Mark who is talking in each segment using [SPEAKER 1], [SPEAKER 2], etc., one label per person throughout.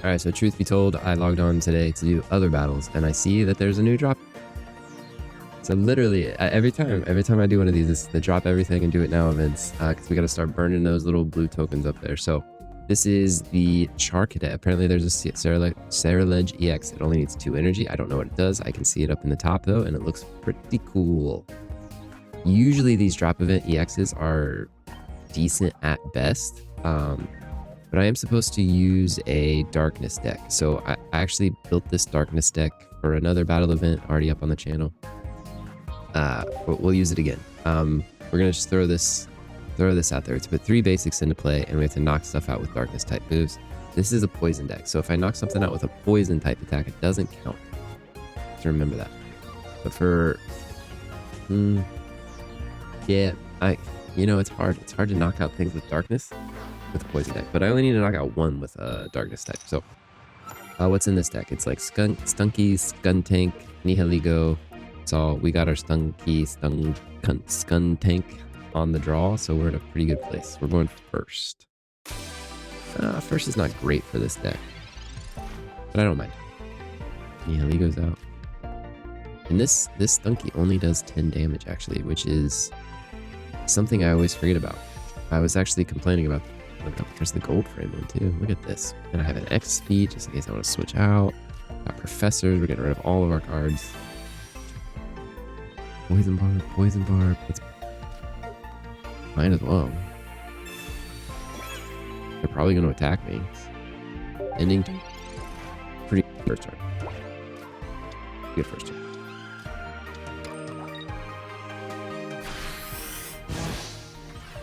[SPEAKER 1] Alright, so truth be told, I logged on today to do other battles, and I see that there's a new drop. So literally, every time I do one of these, it's the drop everything and do it now events, because we got to start burning those little blue tokens up there. So this is the Char Cadet. Apparently there's a Ceruledge EX. It only needs 2 energy. I don't know what it does. I can see it up in the top though, and it looks pretty cool. Usually these drop event EXs are decent at best. But I am supposed to use a darkness deck. So I actually built this darkness deck for another battle event already up on the channel. But we'll use it again. We're gonna just throw this out there. It's put 3 basics into play, and we have to knock stuff out with darkness type moves. This is a poison deck, so if I knock something out with a poison type attack, it doesn't count. So remember that. But for yeah, it's hard. It's hard to knock out things with darkness with a poison deck, but I only need to knock out 1 with a darkness type. So what's in this deck? It's like Stunky, Skuntank, Nihiligo. So we got our Stunky, Skuntank on the draw, so we're in a pretty good place. We're going first. First is not great for this deck, but I don't mind. Nihiligo's out. And this Stunky only does 10 damage actually, which is something I always forget about. I was actually complaining about. There's the gold frame one too. Look at this. And I have an X speed just in case I want to switch out. Got professors. We're getting rid of all of our cards. Poison barb. Might as well. They're probably going to attack me. Ending. Pretty first turn. Good first turn.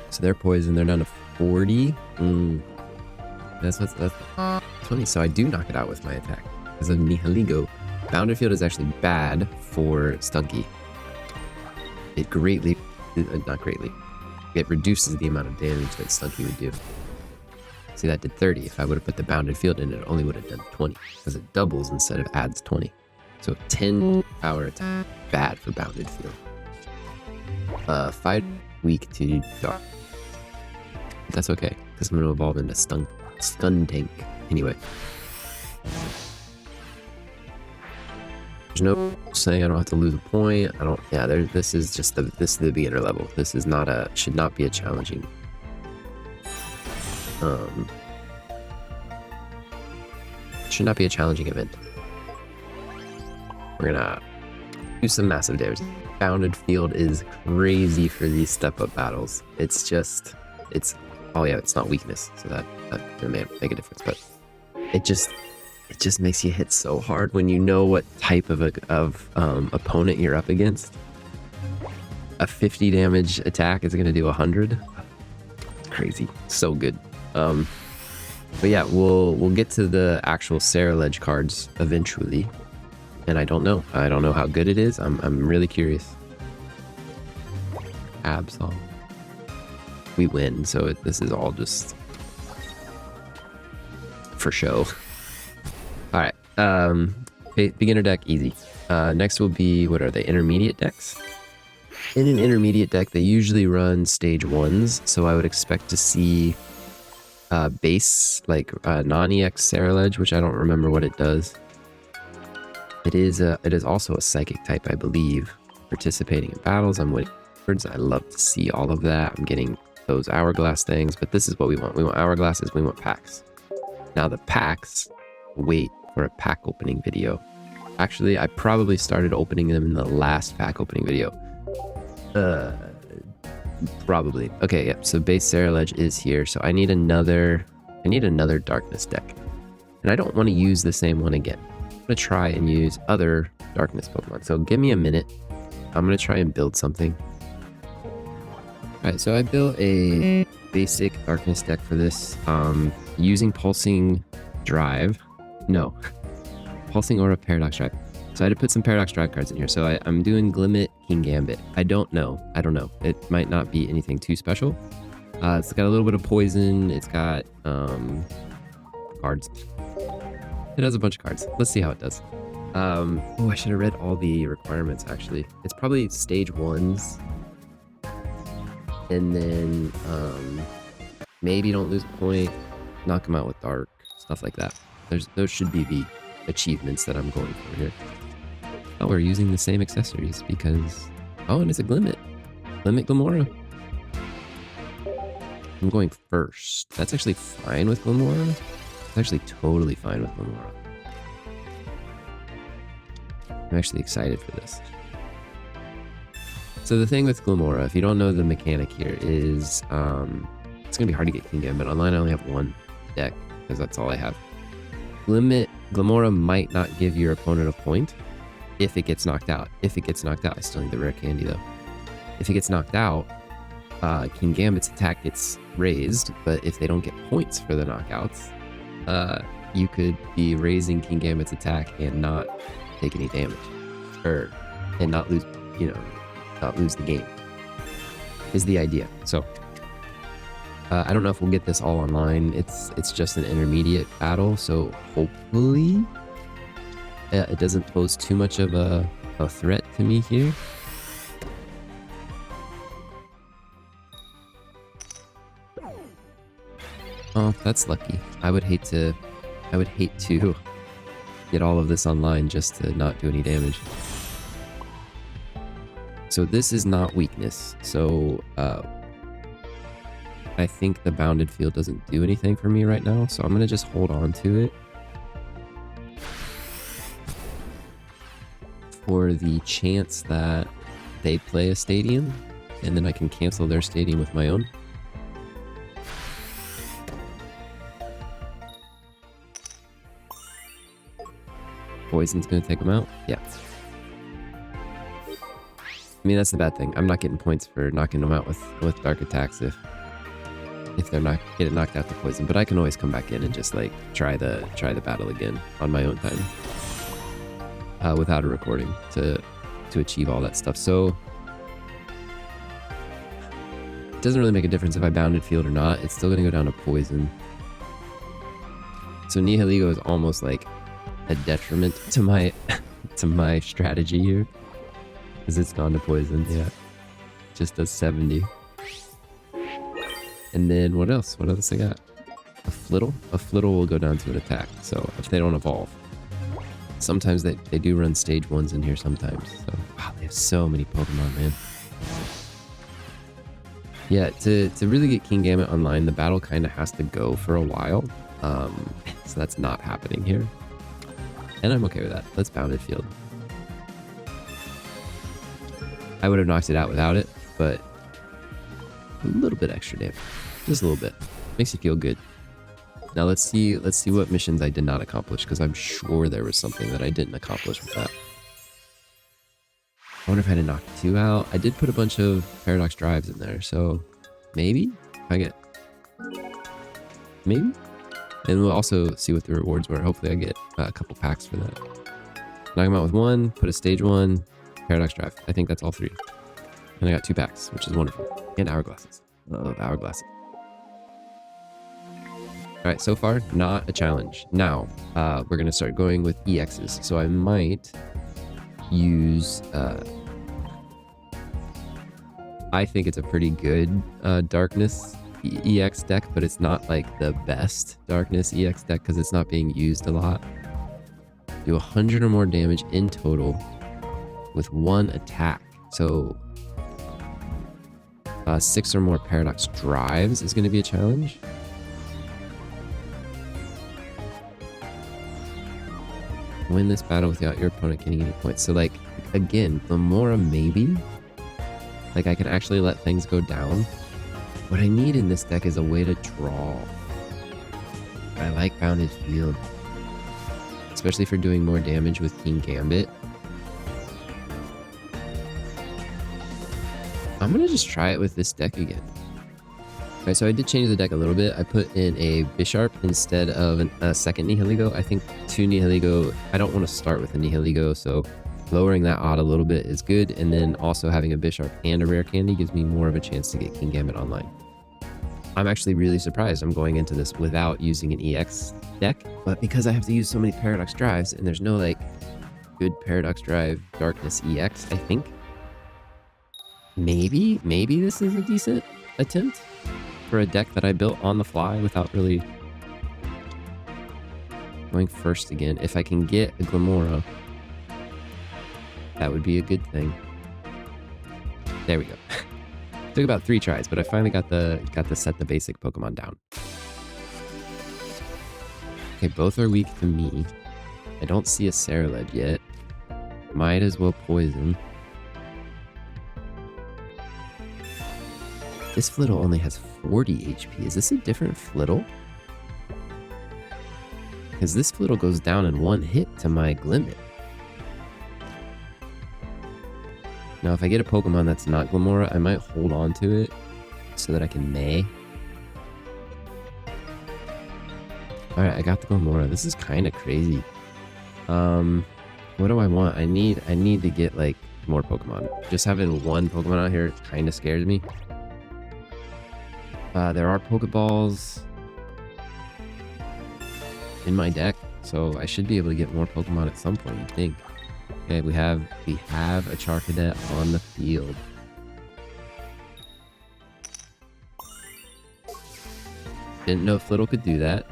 [SPEAKER 1] So they're poison. They're down to 40. That's 20. So I do knock it out with my attack. Because of Nihiligo. Bounded Field is actually bad for Stunky. It it reduces the amount of damage that Stunky would do. See, that did 30. If I would have put the Bounded Field in, it only would have done 20. Because it doubles instead of adds 20. So 10 power attack. Bad for Bounded Field. Fight weak to dark. That's okay, because I'm going to evolve into Skuntank anyway. There's no saying I don't have to lose a point. This is just the beginner level. This is should not be a challenging. Should not be a challenging event. We're gonna do some massive damage. Bounded Field is crazy for these step-up battles. It's not weakness, so that may make a difference, but it just makes you hit so hard when you know what type of opponent you're up against. A 50 damage attack is going to do 100. It's crazy, so good. But yeah, we'll get to the actual Ceruledge cards eventually, and I don't know how good it is. I'm really curious. Absol. We win, so this is all just for show. All right, beginner deck, easy. Next will be, what are they, intermediate decks? In an intermediate deck, they usually run stage 1s, so I would expect to see base, like non-EX Ceruledge, which I don't remember what it does. It is also a psychic type, I believe. Participating in battles, I'm waiting. I love to see all of that. I'm getting those hourglass things, but this is what we want. We want hourglasses, we want packs. Now the packs wait for a pack opening video. Actually, I probably started opening them in the last pack opening video. Probably. Okay, yeah, so base Ceruledge is here, so I need another darkness deck. And I don't want to use the same one again. I'm going to try and use other darkness Pokemon. So give me a minute. I'm going to try and build something. Alright, so I built a basic darkness deck for this, using Pulsing Drive. No, Pulsing Aura Paradox Drive. So I had to put some Paradox Drive cards in here. So I'm doing Glimmet, King Gambit. I don't know. It might not be anything too special. It's got a little bit of poison. It's got cards. It has a bunch of cards. Let's see how it does. Oh, I should have read all the requirements actually. It's probably stage 1s. And then maybe don't lose a point, knock them out with dark, stuff like that. those should be the achievements that I'm going for here. Oh, we're using the same accessories because... Oh, and it's a Glimmet. Glimmet Glamora. I'm going first. That's actually fine with Glamora. It's actually totally fine with Glamora. I'm actually excited for this. So the thing with Glamora, if you don't know the mechanic here, is it's going to be hard to get King Gambit. Online I only have one deck, because that's all I have. Glamora might not give your opponent a point if it gets knocked out. If it gets knocked out, I still need the rare candy though. If it gets knocked out, King Gambit's attack gets raised, but if they don't get points for the knockouts, you could be raising King Gambit's attack and not take any damage, and not lose, not lose the game, is the idea. So I don't know if we'll get this all online. It's just an intermediate battle, so hopefully it doesn't pose too much of a threat to me here. Oh, that's lucky. I would hate to get all of this online just to not do any damage. So this is not weakness. So I think the bounded field doesn't do anything for me right now. So I'm going to just hold on to it for the chance that they play a stadium, and then I can cancel their stadium with my own. Poison's gonna take them out? Yeah. I mean, that's the bad thing. I'm not getting points for knocking them out with dark attacks if they're not getting knocked out to poison. But I can always come back in and just like try the battle again on my own time. Without a recording to achieve all that stuff. So it doesn't really make a difference if I bounded field or not. It's still gonna go down to poison. So Nihiligo is almost like a detriment to my strategy here, because it's gone to poison. Yeah, just does 70. And then what else I got? A Flittle will go down to an attack, so if they don't evolve. Sometimes they do run stage 1s in here sometimes. So wow, they have so many Pokemon, man. Yeah, to really get King Gambit online, the battle kind of has to go for a while. So that's not happening here. And I'm okay with that. Let's bounded field. I would have knocked it out without it, but a little bit extra damage. Just a little bit. Makes you feel good. Now let's see what missions I did not accomplish, because I'm sure there was something that I didn't accomplish with that. I wonder if I had to knock 2 out. I did put a bunch of Paradox Drives in there, so maybe if I get... Maybe? And we'll also see what the rewards were. Hopefully I get a couple packs for that. Knock them out with 1, put a stage 1, Paradox Drive. I think that's all 3. And I got 2 packs, which is wonderful. And Hourglasses. Love Hourglasses. Alright, so far, not a challenge. Now, we're going to start going with EXs. So I might use... I think it's a pretty good Darkness EX deck, but it's not like the best Darkness EX deck because it's not being used a lot. Do 100 or more damage in total with 1 attack. So 6 or more Paradox Drives is going to be a challenge. Win this battle without your opponent getting any points. So like, again, Glamora maybe. Like I can actually let things go down. What I need in this deck is a way to draw. I like Bounded Field, especially for doing more damage with King Gambit. I'm gonna just try it with this deck again. Alright, so I did change the deck a little bit. I put in a Bisharp instead of a second Nihiligo. I think 2 Nihiligo, I don't want to start with a Nihiligo, so lowering that odd a little bit is good, and then also having a Bisharp and a rare candy gives me more of a chance to get King Gambit online. I'm actually really surprised I'm going into this without using an EX deck, but because I have to use so many Paradox Drives, and there's no like good Paradox Drive Darkness EX, I think maybe this is a decent attempt for a deck that I built on the fly without really Going first again. If I can get a Glamora, that would be a good thing. There we go. Took about 3 tries, but I finally got to set the basic Pokemon down. Okay, both are weak to me. I don't see a Ceruledge yet. Might as well poison. This Flittle only has 40 HP. Is this a different Flittle? Because this Flittle goes down in 1 hit to my Glimmet. Now, if I get a Pokemon that's not Glamora, I might hold on to it so that I can May. Alright, I got the Glamora. This is kind of crazy. What do I want? I need to get, like, more Pokemon. Just having 1 Pokemon out here kind of scares me. There are Pokeballs in my deck, so I should be able to get more Pokemon at some point, you'd think. Okay, we have a Charcadet on the field. Didn't know Flittle could do that.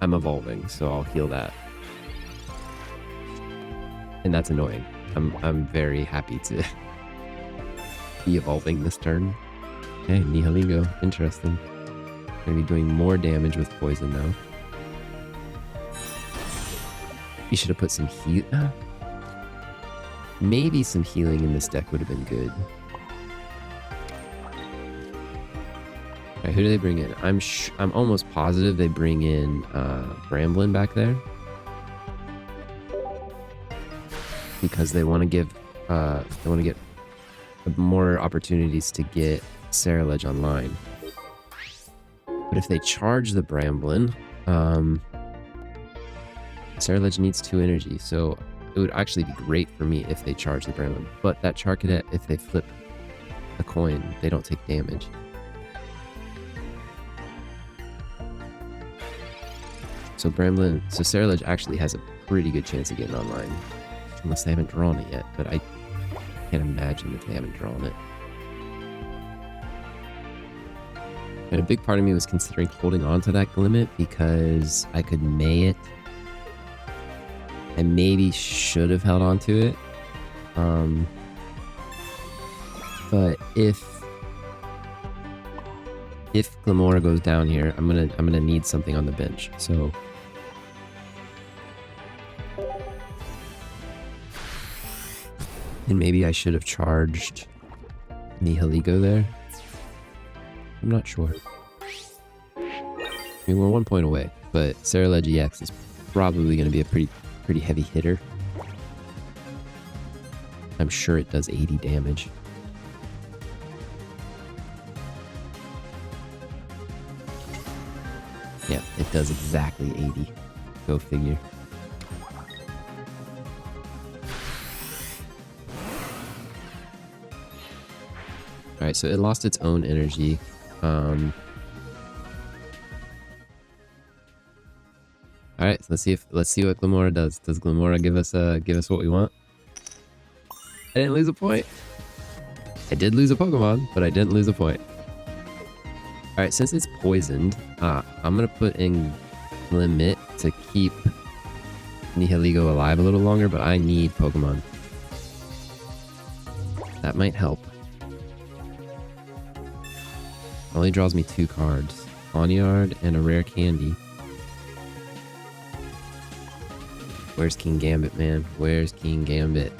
[SPEAKER 1] I'm evolving, so I'll heal that. And that's annoying. I'm very happy to be evolving this turn. Okay, Nihilego. Interesting. Gonna be doing more damage with poison now. You should have put some heal. Maybe some healing in this deck would have been good. Alright, who do they bring in? I'm almost positive they bring in Bramblin back there. Because they want to give get more opportunities to get Ceruledge online. But if they charge the Bramblin, Ceruledge needs 2 energy, so it would actually be great for me if they charge the Bramblin. But that Charcadet, if they flip a coin, they don't take damage. So Ceruledge actually has a pretty good chance of getting online. Unless they haven't drawn it yet, but I can't imagine that they haven't drawn it. And a big part of me was considering holding on to that Glimmet because I could May it. I maybe should have held on to it. But if Glamora goes down here, I'm gonna need something on the bench. So and maybe I should have charged Nihilego there. I'm not sure. I mean, we're 1 point away, but Ceruledge EX is probably going to be a pretty heavy hitter. I'm sure it does 80 damage. Yeah, it does exactly 80. Go figure. Alright, so it lost its own energy. Alright, so let's see what Glamora does. Does Glamora give us what we want? I didn't lose a point. I did lose a Pokemon, but I didn't lose a point. Alright, since it's poisoned, I'm gonna put in Limit to keep Nihilego alive a little longer, but I need Pokemon. That might help. Only draws me 2 cards. Pawniard and a rare candy. Where's King Gambit, man? Where's King Gambit?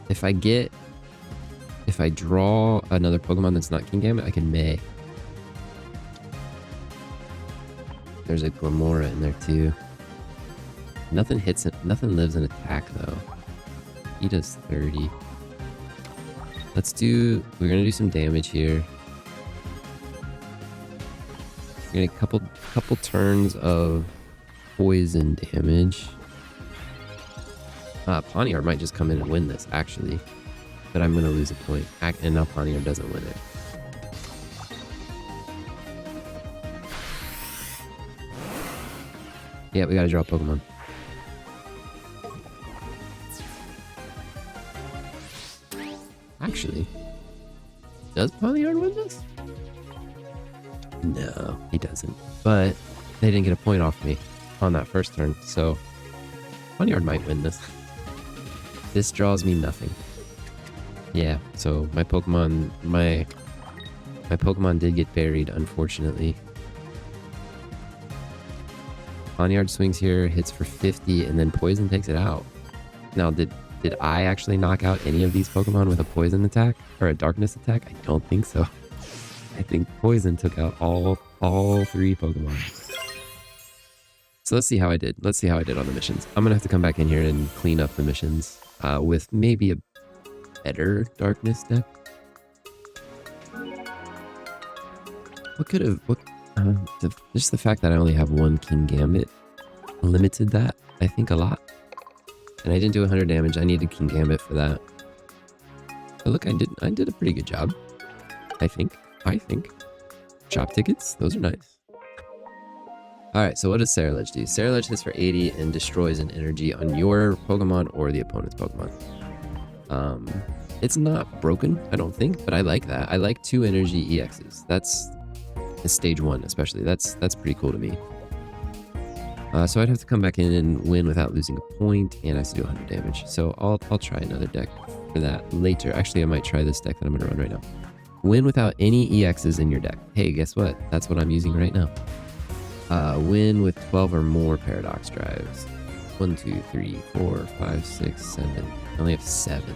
[SPEAKER 1] If I draw another Pokemon that's not King Gambit, I can May. There's a Glamora in there too. Nothing hits it. Nothing lives in attack though. He does 30. We're gonna do some damage here. We're gonna couple turns of poison damage. Pawniard might just come in and win this, actually. But I'm gonna lose a point. And now Pawniard doesn't win it. Yeah, we gotta draw a Pokemon. Actually, does Pawniard win this? No, he doesn't. But they didn't get a point off me on that first turn, so Poniard might win this. This draws me nothing. Yeah, so my Pokemon did get buried, unfortunately. Poniard swings here, hits for 50, and then Poison takes it out. Now, did I actually knock out any of these Pokemon with a Poison attack? Or a Darkness attack? I don't think so. I think Poison took out all 3 Pokemon. So let's see how I did. Let's see how I did on the missions. I'm going to have to come back in here and clean up the missions with maybe a better Darkness deck. Just the fact that I only have 1 King Gambit limited that, I think, a lot. And I didn't do 100 damage. I needed King Gambit for that. But look, I did a pretty good job. I think. Shop tickets, those are nice. Alright, so what does Ceruledge do? Ceruledge hits for 80 and destroys an energy on your Pokemon or the opponent's Pokemon. It's not broken, I don't think, but I like that. I like 2 energy EXs. That's stage 1 especially. That's pretty cool to me. So I'd have to come back in and win without losing a point, and I have to do 100 damage. So I'll try another deck for that later. Actually, I might try this deck that I'm going to run right now. Win without any EXs in your deck. Hey, guess what? That's what I'm using right now. Win with 12 or more Paradox Drives. 1, 2, 3, 4, 5, 6, 7. I only have 7.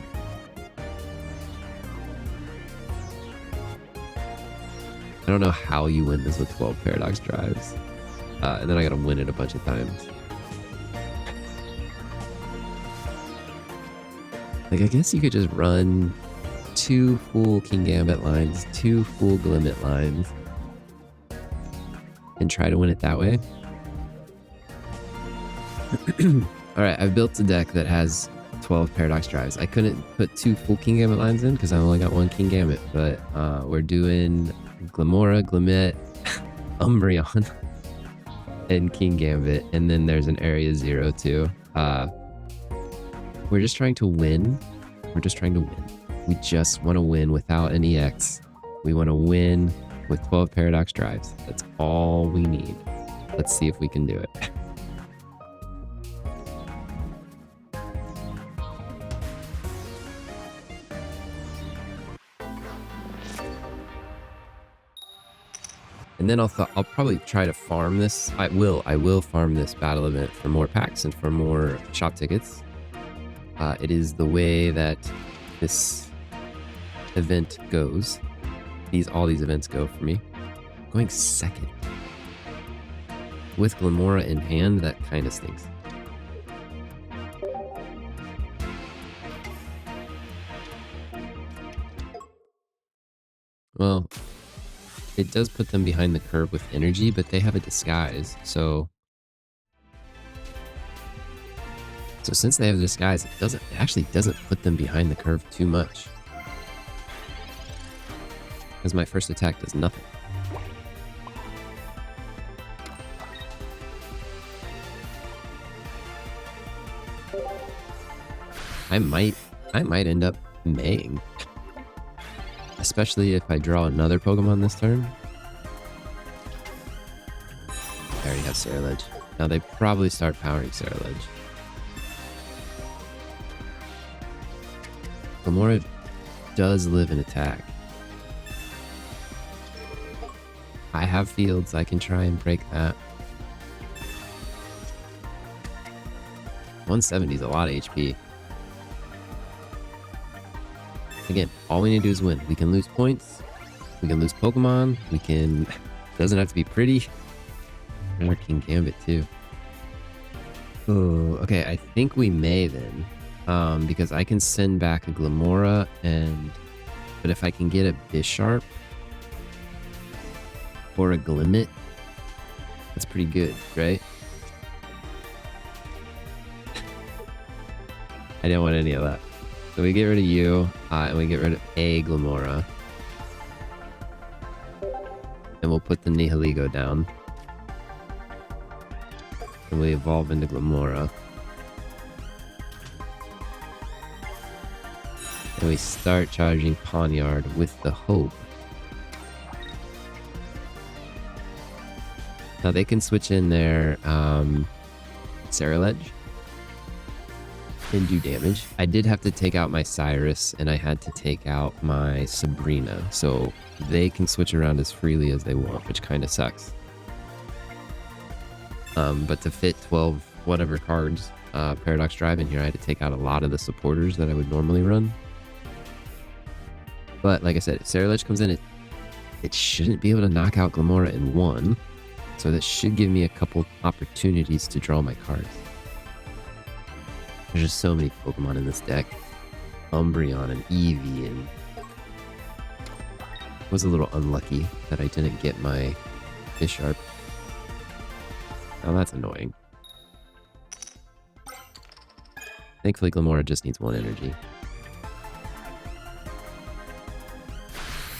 [SPEAKER 1] I don't know how you win this with 12 Paradox Drives. And then I gotta win it a bunch of times. Like, I guess you could just run 2 full King Gambit lines, 2 full Glimmet lines, and try to win it that way. Alright, I've built a deck that has 12 Paradox Drives. I couldn't put 2 full King Gambit lines in because I only got 1 King Gambit, but we're doing Glimora, Glimmet, Umbreon, and King Gambit, and then there's an Area 0 too. We're just trying to win. We just want to win without an EX. We want to win with 12 Paradox Drives. That's all we need. Let's see if we can do it. And then I'll probably try to farm this. I will farm this battle event for more packs and for more shop tickets. It is the way that this event goes. All these events go for me. Going second. With Glimora in hand, that kind of stinks. Well, it does put them behind the curve with energy, but they have a disguise, so since they have a disguise, it actually doesn't put them behind the curve too much. Because my first attack does nothing. I might end up maying. Especially if I draw another Pokemon this turn. I already have Ceruledge. Now they probably start powering Ceruledge. Glimora does live in attack. I have fields, I can try and break that. 170 is a lot of HP. Again, all we need to do is win. We can lose points. We can lose Pokemon. We can... Doesn't have to be pretty. And we're King Gambit too. Oh, okay. I think we may then. Because I can send back a Glimora and... But if I can get a Bisharp or a Glimmet, that's pretty good, right? I didn't want any of that. So we get rid of you, and we get rid of a Glimora. And we'll put the Nihilego down. And we evolve into Glimora. And we start charging Poniard with the hope. Now they can switch in their Ceruledge. and do damage. I did have to take out my Cyrus, and I had to take out my Sabrina, so they can switch around as freely as they want, which kind of sucks. But to fit 12 whatever cards, Paradox Drive in here, I had to take out a lot of the supporters that I would normally run. But like I said, if Ceruledge comes in, it shouldn't be able to knock out Glamora in one. So that should give me a couple opportunities to draw my cards. There's just so many Pokemon in this deck. Umbreon and Eevee, and I was a little unlucky that I didn't get my Bisharp. Oh, that's annoying. Thankfully, Glamora just needs one energy.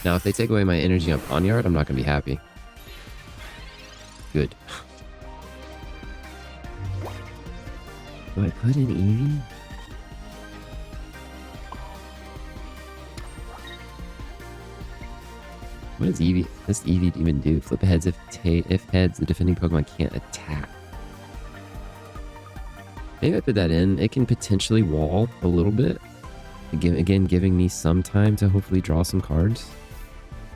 [SPEAKER 1] Now, if they take away my energy on Pawniard, I'm not going to be happy. Good. Do I put in Eevee? What does Eevee? This Eevee even do? Flip heads if heads, the defending Pokemon can't attack. Maybe I put that in. It can potentially wall a little bit. Again, giving me some time to hopefully draw some cards.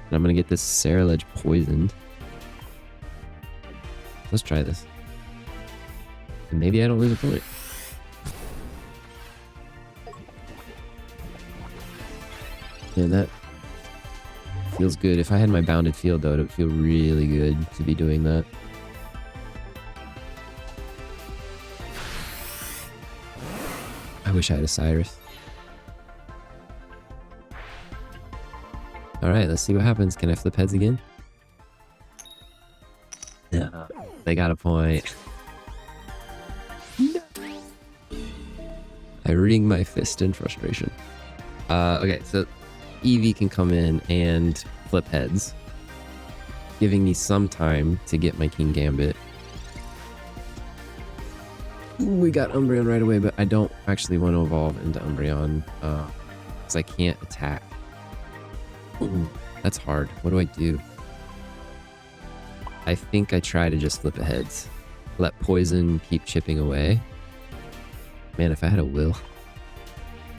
[SPEAKER 1] And I'm gonna get this Ceruledge poisoned. Let's try this. And maybe I don't lose a point. Man, that feels good. If I had my bounded field, though, it would feel really good to be doing that. I wish I had a Cyrus. Alright, let's see what happens. Can I flip heads again? No. They got a point. No. I wring my fist in frustration. Okay, so Eevee can come in and flip heads, giving me some time to get my King Gambit. Ooh, we got Umbreon right away, but I don't actually want to evolve into Umbreon because I can't attack. Ooh, that's hard. What do I do? I think I try to just flip heads. Let poison keep chipping away. Man, if I had a will.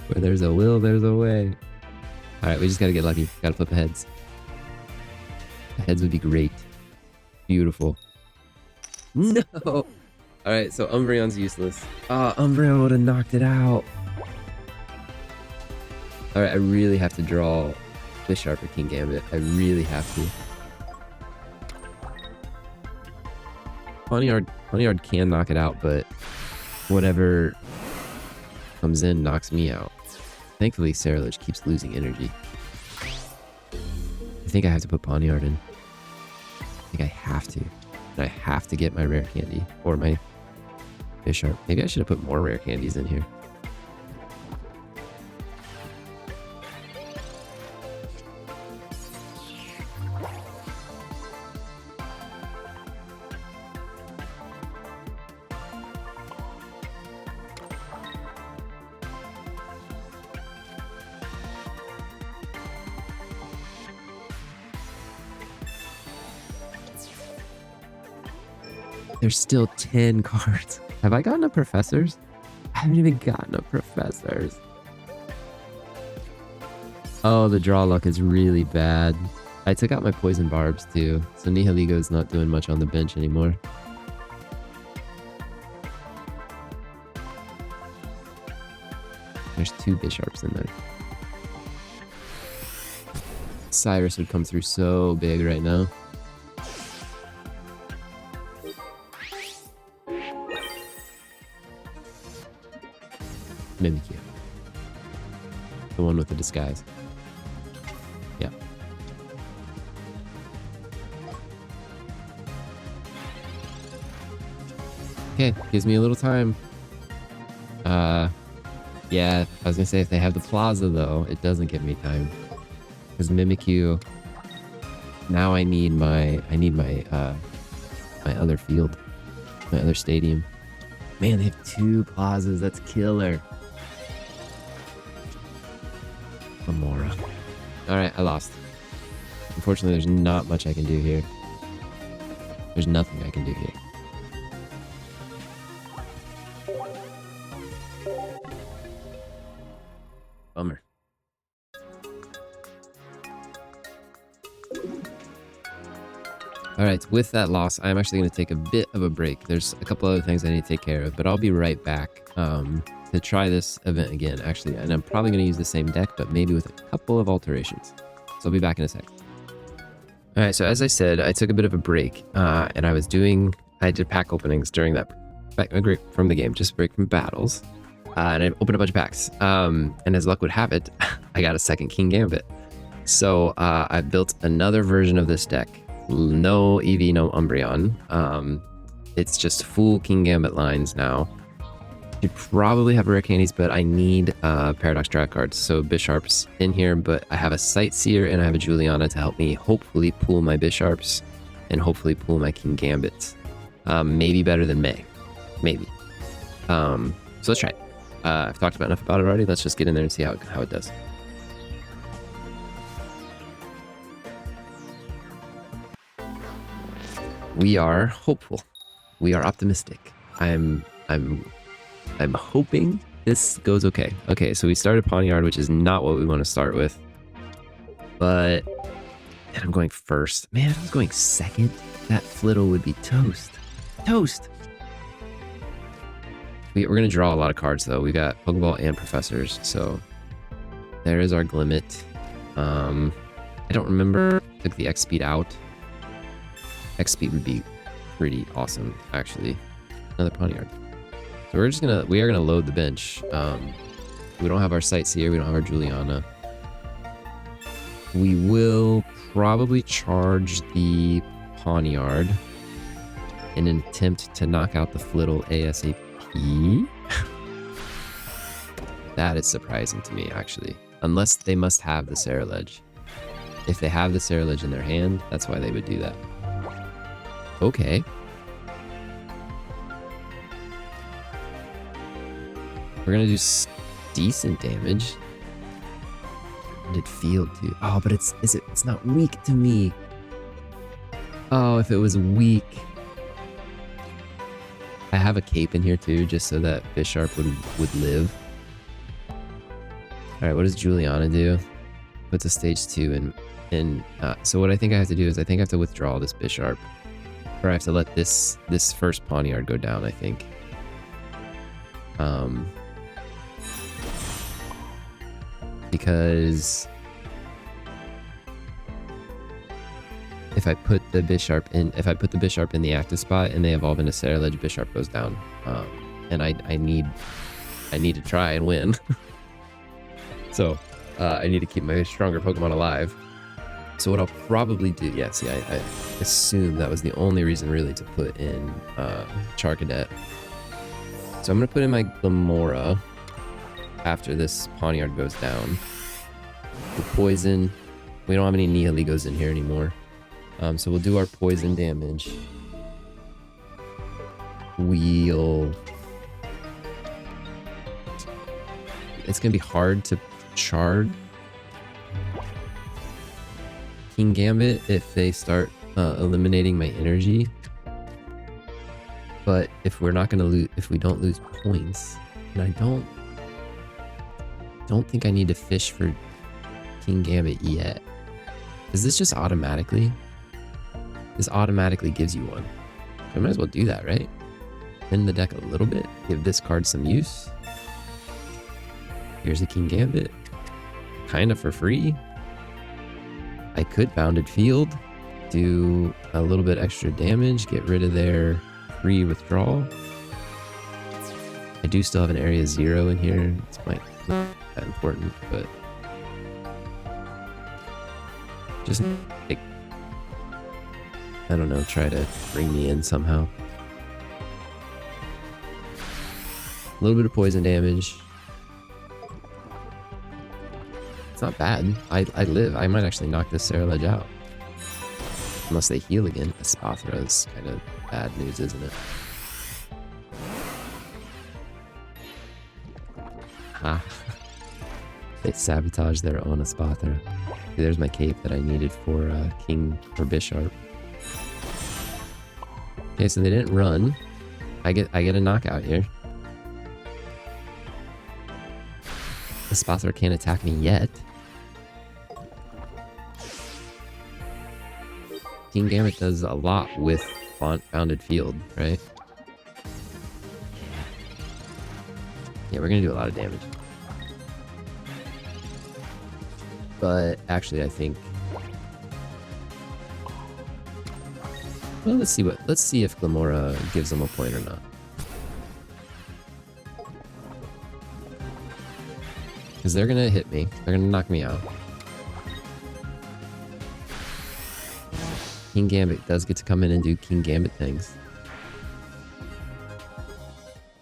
[SPEAKER 1] Where there's a will, there's a way. Alright, we just gotta get lucky. Gotta flip heads. The heads would be great. Beautiful. No! Alright, so Umbreon's useless. Ah, Umbreon would have knocked it out. Alright, I really have to draw Bisharp or King Gambit. I really have to. Pawniard can knock it out, but whatever comes in knocks me out. Thankfully, Ceruledge keeps losing energy. I think I have to put Pawniard in. I think I have to. And I have to get my rare candy. Or my Bisharp. Maybe I should have put more rare candies in here. There's still 10 cards. Have I gotten a Professors? I haven't even gotten a Professors. Oh, the draw luck is really bad. I took out my Poison Barbs too, so Nihiligo's not doing much on the bench anymore. There's 2 Bisharps in there. Cyrus would come through so big right now. Mimikyu. The one with the disguise. Yeah. Okay, gives me a little time. Yeah, I was gonna say if they have the Plaza though, it doesn't give me time. Because Mimikyu, now I need my my other field. My other stadium. Man, they have 2 Plazas, that's killer. Gamora. Alright, I lost. Unfortunately, there's not much I can do here. There's nothing I can do here. Bummer. All right, with that loss, I'm actually going to take a bit of a break. There's a couple other things I need to take care of, but I'll be right back to try this event again, actually. And I'm probably going to use the same deck, but maybe with a couple of alterations. So I'll be back in a sec. All right, so as I said, I took a bit of a break, and I did pack openings during that break from the game, just a break from battles. And I opened a bunch of packs. And as luck would have it, I got a second King Gambit. So I built another version of this deck. No EV, no Umbreon. It's just full King Gambit lines now. Should probably have rare candies, but I need Paradox Draft cards. So Bisharp's in here, but I have a Sightseer and I have a Juliana to help me hopefully pull my Bisharps and hopefully pull my King Gambits. Maybe better than May. Maybe. So let's try it. I've talked about enough about it already. Let's just get in there and see how it does. We are hopeful. We are optimistic. I'm hoping this goes okay. Okay, so we started Pawniard, which is not what we want to start with. But and I'm going first. Man, if I was going second, that Flittle would be toast. Toast! We're going to draw a lot of cards, though. We got Pokeball and Professors, so there is our Glimmet. I don't remember. Took the X-Speed out. X-Speed would be pretty awesome, actually. Another Pawniard. So we are gonna load the bench. We don't have our Sightseer, we don't have our Juliana. We will probably charge the Pawniard in an attempt to knock out the Flittle ASAP. That is surprising to me, actually. Unless they must have the Ceruledge. If they have the Ceruledge in their hand, that's why they would do that. Okay. We're gonna do decent damage. Did field too. Oh, but it's not weak to me. Oh, if it was weak. I have a cape in here too, just so that Bisharp would live. Alright, what does Juliana do? Puts a stage 2 in. So what I think I have to do is I think I have to withdraw this Bisharp. Or I have to let this first Pawniard go down, I think. Because if I put the Bisharp in the active spot and they evolve into Ceruledge, Bisharp goes down. And I need to try and win. So I need to keep my stronger Pokemon alive. So what I'll probably do, yeah, see, I assume that was the only reason really to put in Charcadet. So I'm going to put in my Glamora after this Pawniard goes down. The poison, we don't have any Nihiligos in here anymore. So we'll do our poison damage. It's going to be hard to charge King Gambit if they start eliminating my energy. But if we're not going to lose, if we don't lose points, and I don't think I need to fish for King Gambit yet. Is this just automatically? This automatically gives you one. So I might as well do that, right? Thin the deck a little bit, give this card some use. Here's a King Gambit, kind of for free. I could Bounded Field, do a little bit extra damage, get rid of their free withdrawal. I do still have an area 0 in here. It's not that important, but just like, I don't know, try to bring me in somehow. A little bit of poison damage. It's not bad. I live. I might actually knock this Ceruledge out. Unless they heal again. Espathra is kind of bad news, isn't it? Ha. They sabotaged their own Espathra. There's my cape that I needed for Bisharp. Okay, so they didn't run. I get a knockout here. The Spathor can't attack me yet. King Gambit does a lot with Bounded Field, right? Yeah, we're gonna do a lot of damage. But actually, I think... Well, let's see if Glamora gives them a point or not. Because they're gonna hit me. They're gonna knock me out. King Gambit does get to come in and do King Gambit things.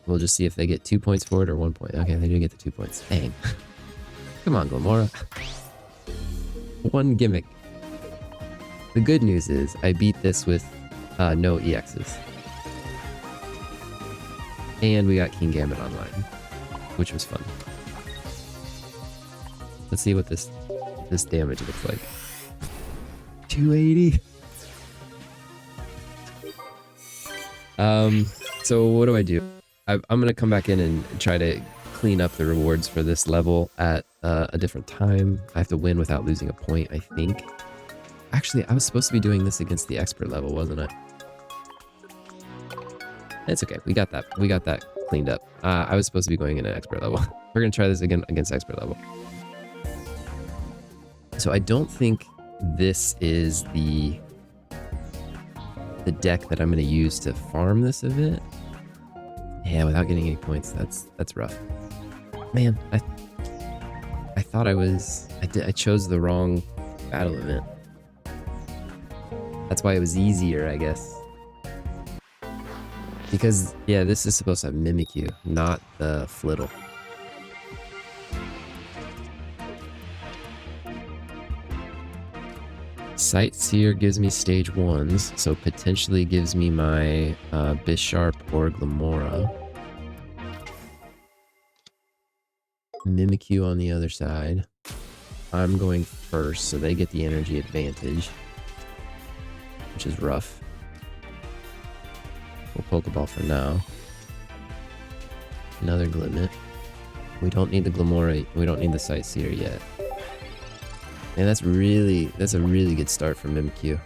[SPEAKER 1] We'll just see if they get 2 points for it or 1 point. Okay, they do get the 2 points. Dang. Come on, Glamora. One gimmick. The good news is I beat this with no EXs. And we got King Gambit online, which was fun. Let's see what this damage looks like. 280. So what do? I'm gonna come back in and try to clean up the rewards for this level at a different time. I have to win without losing a point, I think. Actually, I was supposed to be doing this against the expert level, wasn't I? It's okay. We got that. We got that cleaned up. I was supposed to be going in at expert level. We're gonna try this again against expert level. So I don't think this is the deck that I'm going to use to farm this event. Yeah, without getting any points, that's rough. Man, I thought I chose the wrong battle event. That's why it was easier, I guess. Because, yeah, this is supposed to have Mimikyu, not the Flittle. Sightseer gives me stage 1s, so potentially gives me my Bisharp or Glamora. Mimikyu on the other side. I'm going first, so they get the energy advantage, which is rough. We'll Pokeball for now. Another Glimmet. We don't need the Glamora, we don't need the Sightseer yet. And that's a really good start for Mimikyu.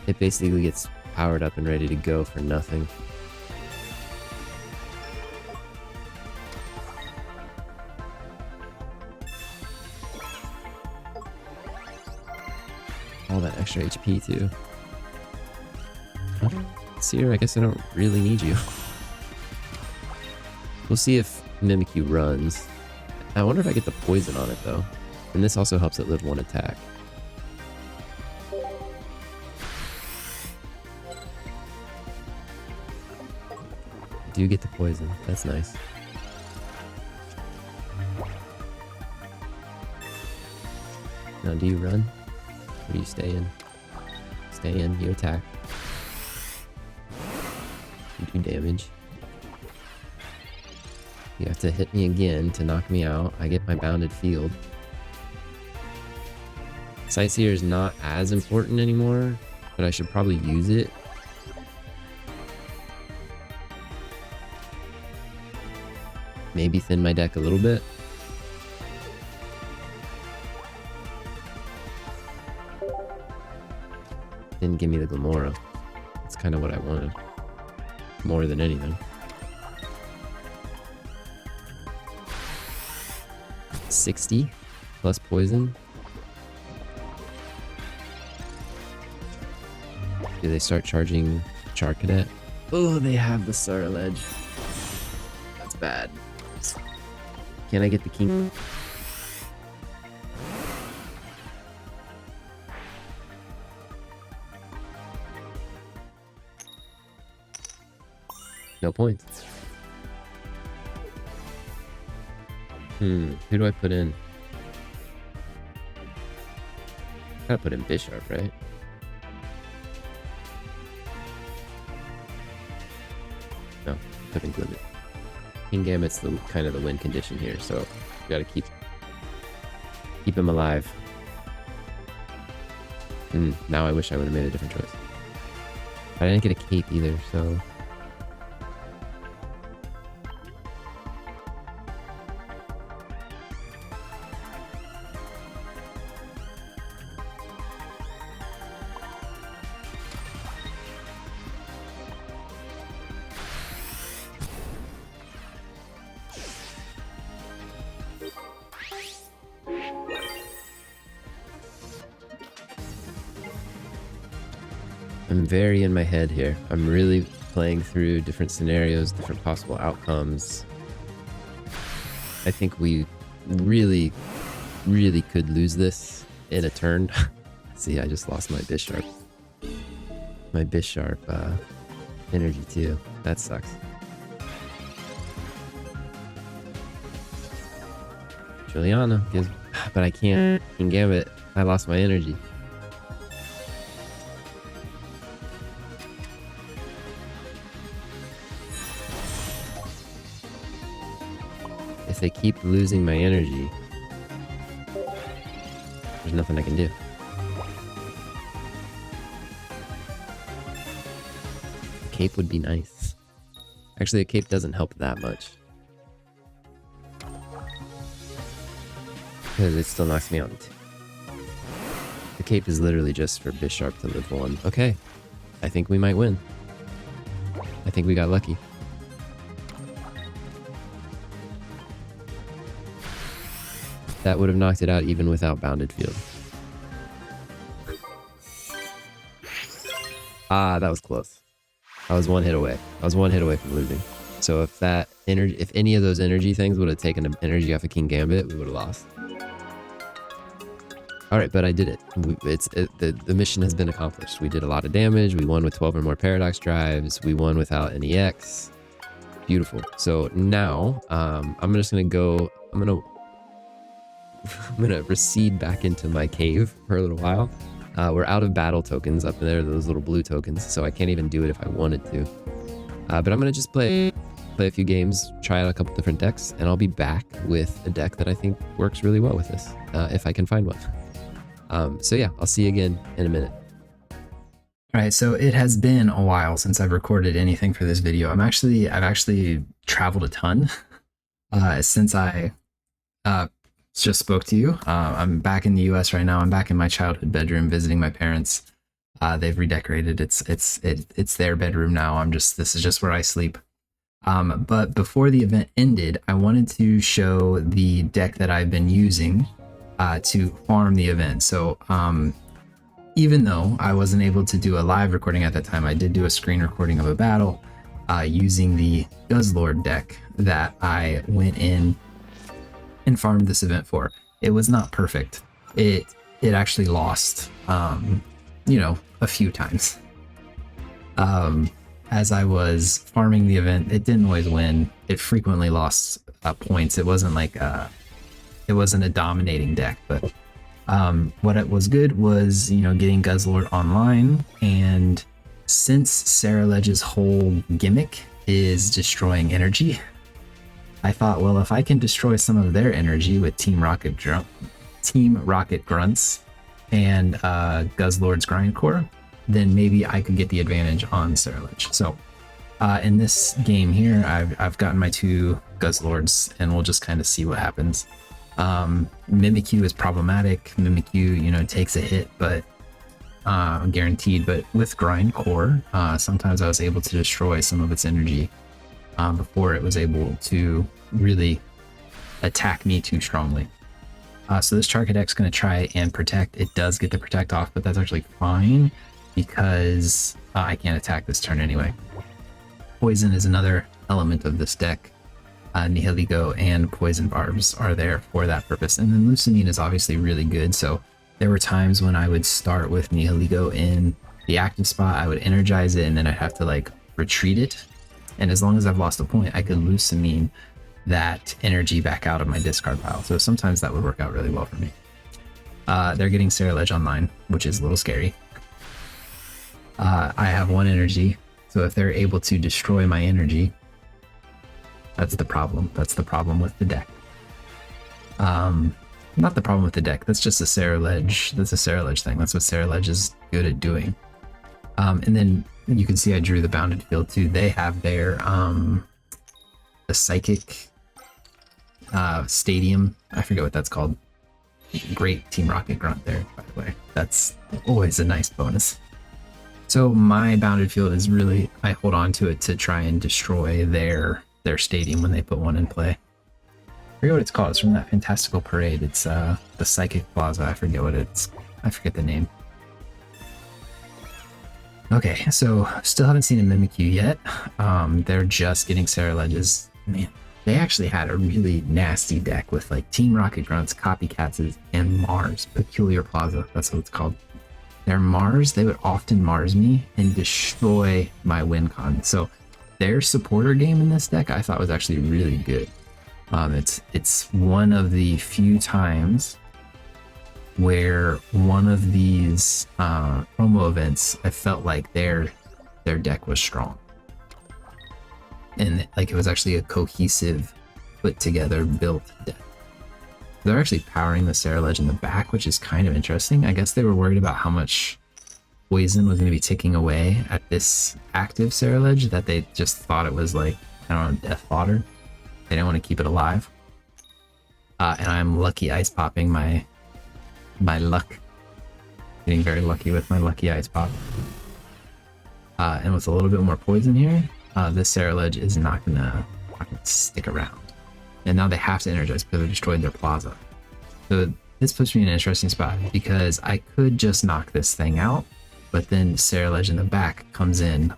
[SPEAKER 1] It basically gets powered up and ready to go for nothing. All that extra HP too. Seer, I guess I don't really need you. We'll see if Mimikyu runs. I wonder if I get the poison on it though. And this also helps it live 1 attack. Do get the poison. That's nice. Now, do you run? Or do you stay in? Stay in, you attack. You do damage. You have to hit me again to knock me out. I get my bounded field. Sightseer is not as important anymore, but I should probably use it. Maybe thin my deck a little bit. Didn't give me the Glamora. That's kind of what I wanted. More than anything. 60 plus poison. Do they start charging Charcadet? Oh, they have the Ceruledge. That's bad. Can I get the king? No points. Who do I put in? Gotta put in Bisharp, right? No, put in Glimmet. King Gambit's the kind of the win condition here, so we gotta keep him alive. Now I wish I would have made a different choice. I didn't get a cape either, so I'm very in my head here. I'm really playing through different scenarios, different possible outcomes. I think we really, really could lose this in a turn. See, I just lost my Bisharp. My Bisharp energy too. That sucks. Juliana gives, but I can't Gambit. I lost my energy. If they keep losing my energy, there's nothing I can do. A cape would be nice. Actually, a cape doesn't help that much. Because it still knocks me out. The cape is literally just for Bisharp to live 1. Okay. I think we might win. I think we got lucky. That would have knocked it out even without Bounded Field. Ah, that was close. I was 1 hit away. I was 1 hit away from losing. So if that energy, if any of those energy things would have taken an energy off of King Gambit, we would have lost. All right, but I did it. The mission has been accomplished. We did a lot of damage. We won with 12 or more Paradox Drives. We won without any EX. Beautiful. So now I'm just gonna go. I'm gonna recede back into my cave for a little while. We're out of battle tokens up there, those little blue tokens, so I can't even do it if I wanted to. But I'm gonna just play a few games, try out a couple different decks, and I'll be back with a deck that I think works really well with this, if I can find one. So yeah, I'll see you again in a minute. All right, so it has been a while since I've recorded anything for this video. I've actually traveled a ton since I just spoke to you. I'm back in the US right now. I'm back in my childhood bedroom visiting my parents. They've redecorated. It's their bedroom now. This is just where I sleep. But before the event ended, I wanted to show the deck that I've been using to farm the event. So even though I wasn't able to do a live recording at that time, I did do a screen recording of a battle using the Guzzlord deck that I went in and farmed this event for. It was not perfect. It actually lost, a few times. As I was farming the event, it didn't always win. It frequently lost points. It wasn't like it wasn't a dominating deck, but what it was good was, getting Guzzlord online. And since Ceruledge's whole gimmick is destroying energy, I thought, well, if I can destroy some of their energy with Team Rocket Grunts and Guzzlord's Grindcore, then maybe I could get the advantage on Ceruledge. So in this game here, I've gotten my 2 Guzzlords, and we'll just kind of see what happens. Mimikyu is problematic. Mimikyu, takes a hit, but guaranteed. But with Grindcore, sometimes I was able to destroy some of its energy before it was able to really attack me too strongly. So this Charcadec's going to try and protect. It does get the protect off, but that's actually fine because I can't attack this turn anyway. Poison is another element of this deck. Nihiligo and Poison Barbs are there for that purpose. And then Lucamine is obviously really good. So there were times when I would start with Nihiligo in the active spot, I would energize it, and then I'd have to retreat it. And as long as I've lost a point, I could Lucamine that energy back out of my discard pile. So sometimes that would work out really well for me. They're getting Ceruledge online, which is a little scary. I have 1 energy, so if they're able to destroy my energy, that's the problem. That's the problem with the deck. Not the problem with the deck. That's just a Ceruledge. That's a Ceruledge thing. That's what Ceruledge is good at doing. And then you can see I drew the Bounded Field too. They have their the Psychic Stadium. I forget what that's called. Great Team Rocket Grunt there, by the way. That's always a nice bonus. So my Bounded Field is really, I hold on to it to try and destroy their stadium when they put one in play. I forget what it's called. It's from that Fantastical Parade. It's the Psychic Plaza. I forget the name.
[SPEAKER 2] Okay, so still haven't seen a Mimikyu yet. They're just getting Ceruledges. Man, they actually had a really nasty deck with like Team Rocket Grunts, Copycats, and Mars, Peculiar Plaza. That's what it's called. Their Mars, they would often Mars me and destroy my win con. So their supporter game in this deck I thought was actually really good. It's one of the few times where one of these promo events, I felt like their deck was strong, and like it was actually a cohesive, put together, built deck. They're actually powering the Ceruledge in the back, which is kind of interesting. I guess they were worried about how much poison was going to be ticking away at this active Ceruledge that they just thought it was like, I don't know, death fodder. They didn't want to keep it alive. And I'm lucky ice popping my luck. Getting very lucky with my lucky ice pop. And with a little bit more poison here, this Ceruledge is not gonna stick around. And now they have to energize because they destroyed their plaza. So this puts me in an interesting spot because I could just knock this thing out, but then Ceruledge in the back comes in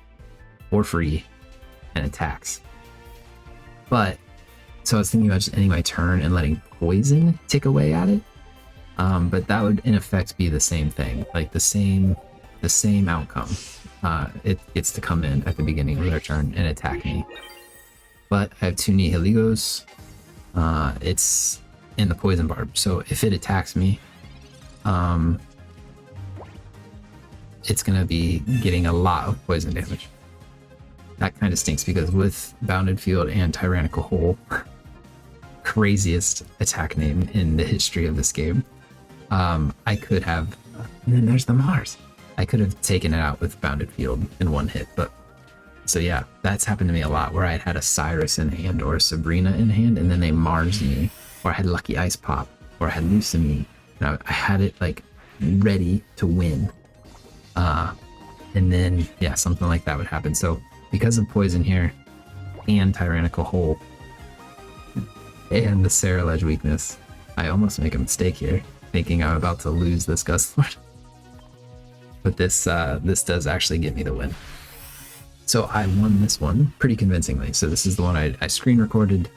[SPEAKER 2] for free and attacks. But so I was thinking about just ending my turn and letting poison tick away at it. But that would in effect be the same thing, like the same outcome. It gets to come in at the beginning of their turn and attack me. But I have 2 Nihiligos. It's in the poison barb, so if it attacks me, it's gonna be getting a lot of poison damage. That kind of stinks because with Bounded Field and Tyrannical Hole, craziest attack name in the history of this game, I could have, and then there's the Mars. I could have taken it out with Bounded Field in one hit, but so yeah, that's happened to me a lot where I had a Cyrus in hand or a Sabrina in hand, and then they Mars me, or I had Lucky Ice Pop, or I had Lucamine, and I had it like ready to win. And then yeah, something like that would happen. So because of poison here, and Tyrannical Hole, and the Ceruledge weakness, I almost make a mistake here, thinking I'm about to lose this Gustlord. But this does actually give me the win. So I won this one pretty convincingly. So this is the one I screen recorded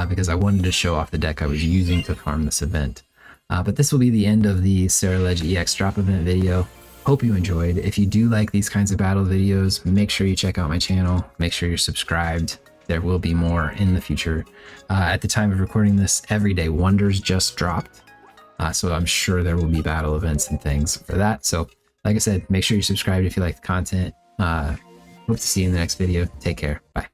[SPEAKER 2] because I wanted to show off the deck I was using to farm this event. But this will be the end of the Ceruledge EX drop event video. Hope you enjoyed. If you do like these kinds of battle videos, make sure you check out my channel. Make sure you're subscribed. There will be more in the future. At the time of recording this, Everyday Wonders just dropped. So I'm sure there will be battle events and things for that. So like I said, make sure you're subscribed if you like the content. Hope to see you in the next video. Take care. Bye.